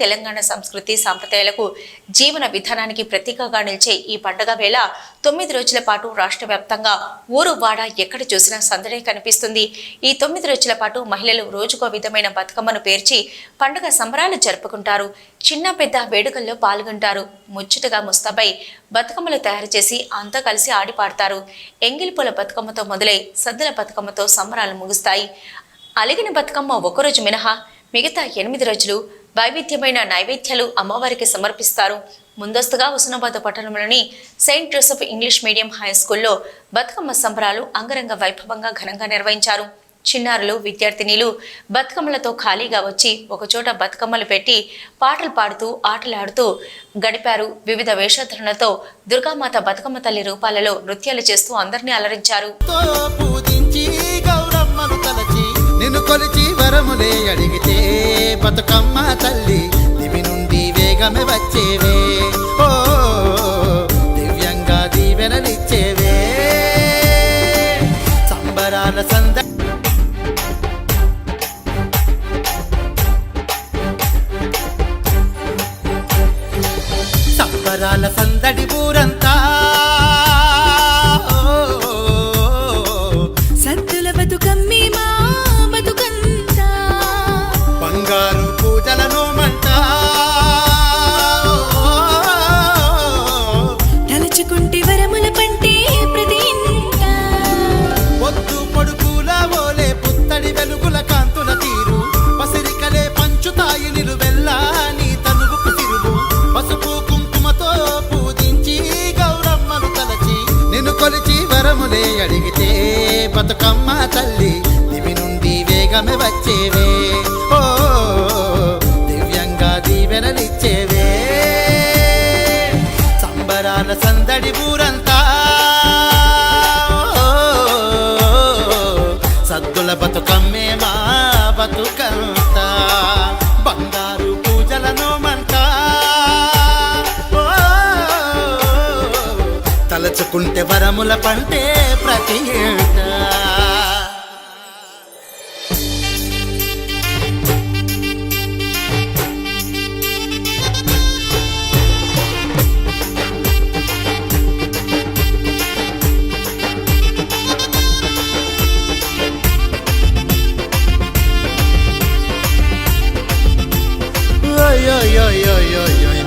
తెలంగాణ సంస్కృతి సాంప్రదాయాలకు జీవన విధానానికి ప్రతీకగా నిలిచే ఈ పండుగ వేళ 9 రోజుల పాటు రాష్ట్ర వ్యాప్తంగా ఊరు వాడ ఎక్కడ చూసినా సందడే కనిపిస్తుంది. ఈ 9 రోజుల పాటు మహిళలు రోజుకో విధమైన బతుకమ్మను పేర్చి పండుగ సంబరాలు జరుపుకుంటారు. చిన్న పెద్ద వేడుకల్లో పాల్గొంటారు. ముచ్చటగా ముస్తాబై బతుకమ్మలు తయారు చేసి అంతా కలిసి ఆడిపాడతారు. ఎంగిలిపూల బతుకమ్మతో మొదలై సద్దుల బతుకమ్మతో సంబరాలు ముగుస్తాయి. అలిగిన బతుకమ్మ ఒకరోజు మినహా మిగతా 8 రోజులు వైవిధ్యమైన నైవేద్యాలు అమ్మవారికి సమర్పిస్తారు. ముందస్తుగా హుస్నాబాద్ పట్టణంలోని Saint Joseph English medium high స్కూల్లో బతుకమ్మ సంబరాలు అంగరంగ వైభవంగా ఘనంగా నిర్వహించారు. చిన్నారులు విద్యార్థినిలు బతుకమ్మలతో ఖాళీగా వచ్చి ఒకచోట బతుకమ్మలు పెట్టి పాటలు పాడుతూ ఆటలాడుతూ గడిపారు. వివిధ వేషధారణలతో దుర్గామాత బతుకమ్మ తల్లి రూపాలలో నృత్యాలు చేస్తూ అందరినీ అలరించారు. నిన్ను కొలిచి వరములే అడిగితే బతుకమ్మ తల్లి దివి నుండి వేగమే వచ్చేవే, ఓ దివ్యంగా దీవెనలిచ్చేవే. సంబరాల సందడి ఊరంతా సద్దుల బతుకమ్మి మా బతుకంతా బంగారు పూజలను మంటా తలుచుకుంటే వరముల పంటే ప్రతి ఇంట పొద్దు పొడుపుల ఓలే పుత్తడి వెలుగుల కాంతుల తీరు పసిరికలే పంచుతాయి నిలువెల్లా నీ తనువుకు తిరులు. పసుపు కుంకుమతో పూజించి గౌరమ్మను తలచి నిన్ను కొలిచి వరములే అడిగితే బతుకమ్మ తల్లి దివి నుండి వేగమే వచ్చేవే, ఓ దివ్యంగా దీవెనలిచ్చేవే. సంబరాల సందడి ఊరంతా సద్దుల బతుకమ్మే మా బతుకంతా బంగారు పూజలను మంటా తలచుకుంటే వరముల పంటే ప్రతి ఏటా.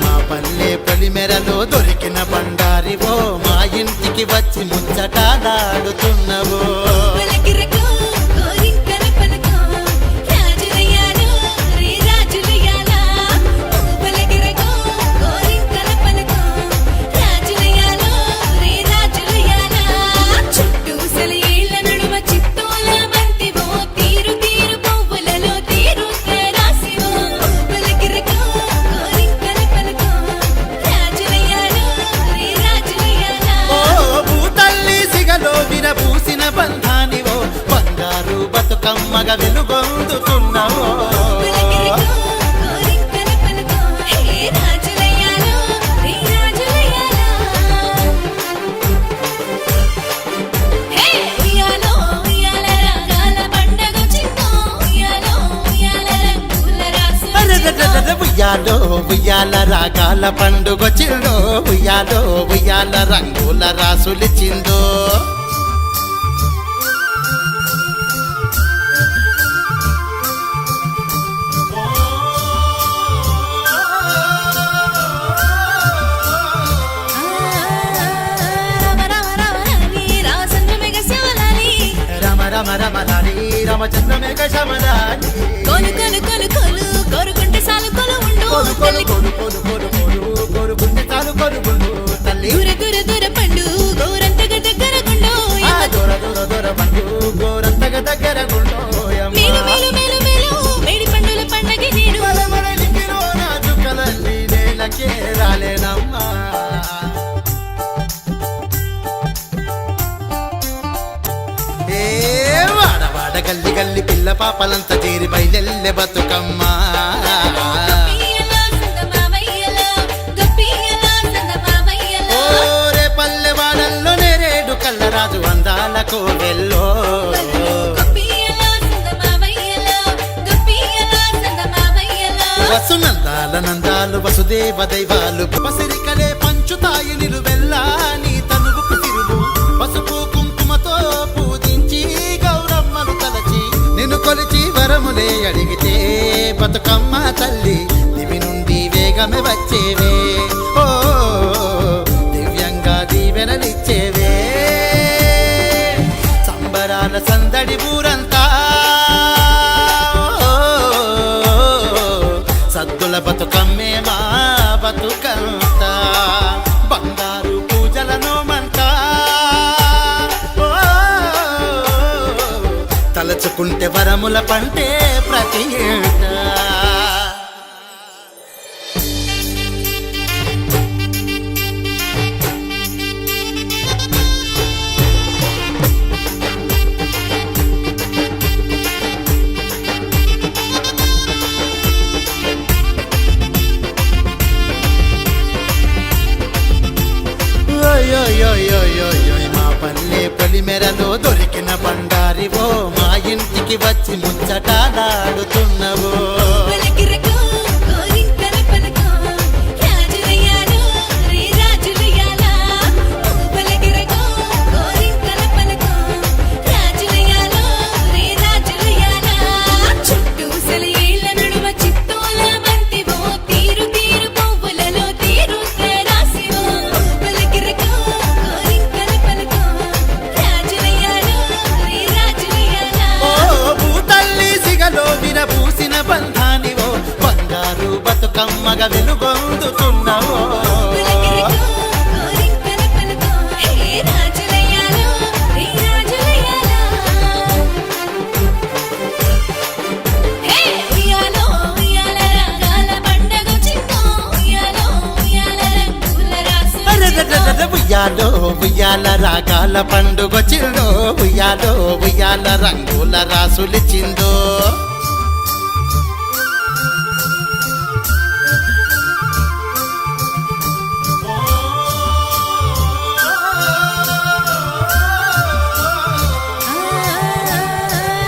మా పల్లె పొలిమెరలో దొరికిన బండారివో మా ఇంటికి వచ్చి ముచ్చటాడాడుతున్నవో. పూసిన బంధానివో బంగారు బతుకమ్మగా వెలుగొందుతున్నావో. ఉయ్యాలో ఉయ్యాల రాగాల పండుగొచ్చిందో, ఉయ్యాలో ఉయ్యాల రంగుల రాసులిచ్చిందో. రామచంద్రమేఘ శమలాని కొలు కొలు కొలు కొలు కోరుకుంటే సాలు కొలు ఉండు కొలు కొలు కొలు కొలు కొలు కోరుకుంటే చాలు కొలుగుండు తల్లి. దూర దూర దూర పండు గోరంతగా దగ్గర గుండు దూర దూర దూర పండు గోరంతగా దగ్గర గుండు. మేలు మేలు మేలు మేలు మేడి పండుల పండగ నేడు రాజుకలల్లి నేలకే రాలేనమ్మా. గల్లి గల్లి పిల్ల పాపలంతా చేరి బయలెల్లె బతుకమ్మ. ఓరే పల్లె వాడల్లో నేరేడు కళ్ళరాజు అందాల కోవెల్లో. వసునందాల నందాలు వసుదేవ దైవాలు పసిరికలే పంచుతాయి నిలువెల్లా నీ తనువుకు తిరులు పసుపు కుంకుమతో పూజించి గౌరమ్మను తలచి నిన్ను కొలిచి వరములే అడిగితే బతుకమ్మ తల్లి దివి నుండి వేగమే వచ్చేవే ఓ దివ్యంగా దీవెనలిచ్చేవే సంబరాల సందడి ఊరంతా సద్దుల బతుకమ్మే మా బతుకంతా బంగారు పూజలను మంతా తలచుకుంటే వరముల పంటే ప్రతి ఏటా మా పల్లె పొలిమెరలో దొరికిన బండారివో మా ఇంటికి వచ్చి ముచ్చటాలాడుతున్నవో పలకిరకో కోరింకల పలకో రాజులయ్యాలో రే రాజులయ్యాలా పలకిరకో కోరింకల పలకో రాజులయ్యాలో రే రాజులయ్యాలా చుట్టూ సెలయేళ్ల నడుమ చిత్తోల బంతివో తీరు తీరు పువ్వులలో తీరు రాసివో పలకిరకో కోరింకల పలకో రాజులయ్యాలో రే రాజులయ్యాలా ఓ భూతల్లి సిగలో విరబూసిన బంధానివో బంగారు బతుకమ్మగా వెలుగొందుతున్నవో పలకిరకో కోరింకల పలకో హే రాజులయ్యాలో రే రాజులయ్యాలా హే ఉయ్యాలో ఉయ్యాల రాగాల పండగొచ్చిందో ఉయ్యాలో ఉయ్యాల రంగుల రాసు అరెరెరెరె ఉయ్యాలో ఉయ్యాల రాగాల పండుగొచ్చిందో ఉయ్యాలో ఉయ్యాల రంగుల రాసులిచ్చిందో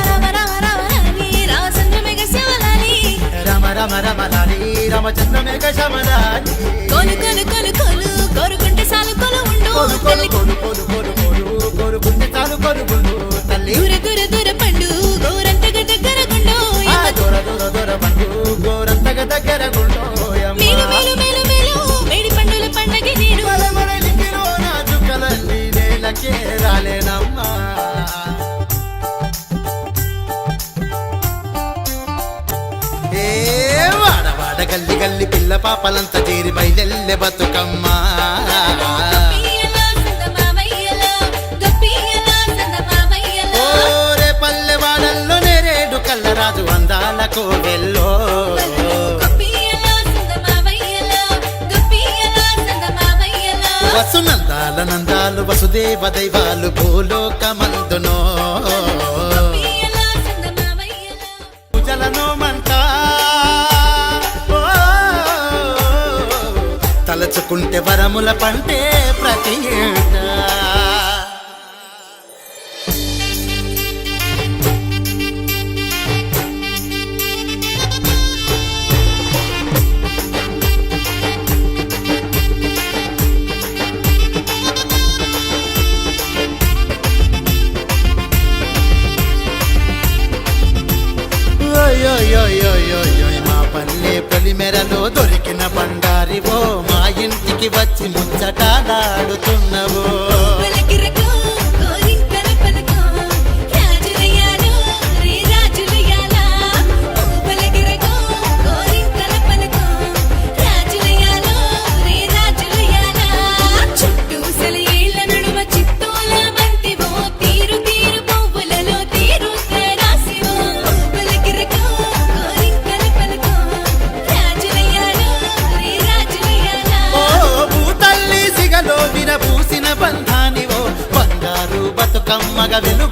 రామ రామ రామని రామచంద్రమేఘ శివలాలి రమ రమ రమలాలి రామచంద్ర మేఘ శమలాలి కొలు కొలు కొలు కొలు కోరుకుంటే సాలు కొలు ఉండు కొలు కొలు కొలు కొలు కొలు కొలు కొరుకుంటే చాలు కొరుగుండు తల్లి దూర దూర దూర పండు గోరంతగా దగ్గర గుండు ఆ దూర దూర దూర పండు గోరంతగా దగ్గర గుండోయమ్మ మేలు మేలు మేలు మేలు మేడి పండుల పండగ నేడు మలమలలింగిలో నా చుక్కలన్నీ నేలకే రాలేనమ్మా ఏ వాడవాడ గల్లి గల్లి పిల్ల పాపలంతా చేరి బయలెల్లె బతుకమ్మ గప్పియలా సందమామయ్యలా గప్పియలా సందమామయ్యలా ఓరే పల్లె వాడల్లో నేరేడు కల్లరాజు అందాల కోవెల్లో గప్పియలా సందమామయ్యలా గప్పియలా సందమామయ్యలా వసునందాల నందాలు వసుదేవ దైవాలు భూలోకమందునో గప్పియలా సందమామయ్యలా పూజలను మంటా ఓ, తలచుకుంటే వరముల పంటే ప్రతి ఏటా మా పల్లె పొలిమెరలో దొరికిన బండారివో మా ఇంటికి వచ్చి ముచ్చటాలాడుతున్నవో పలకిరకో కోరింకల పలకో రాజులయ్యాలో రే రాజులయ్యాలా పలకిరకో కోరింకల పలకో రాజులయ్యాలో రే రాజులయ్యాలా చుట్టూ సెలయేళ్ల నడుమ చిత్తోల బంతివో తీరు తీరు పువ్వులలో తీరు రాసివో పలకిరకో కోరింకల పలకో రాజులయ్యాలో రే రాజులయ్యాలా ఓ భూతల్లి సిగలో విరబూసిన బంధానివో బంగారు బతుకమ్మగా వెలు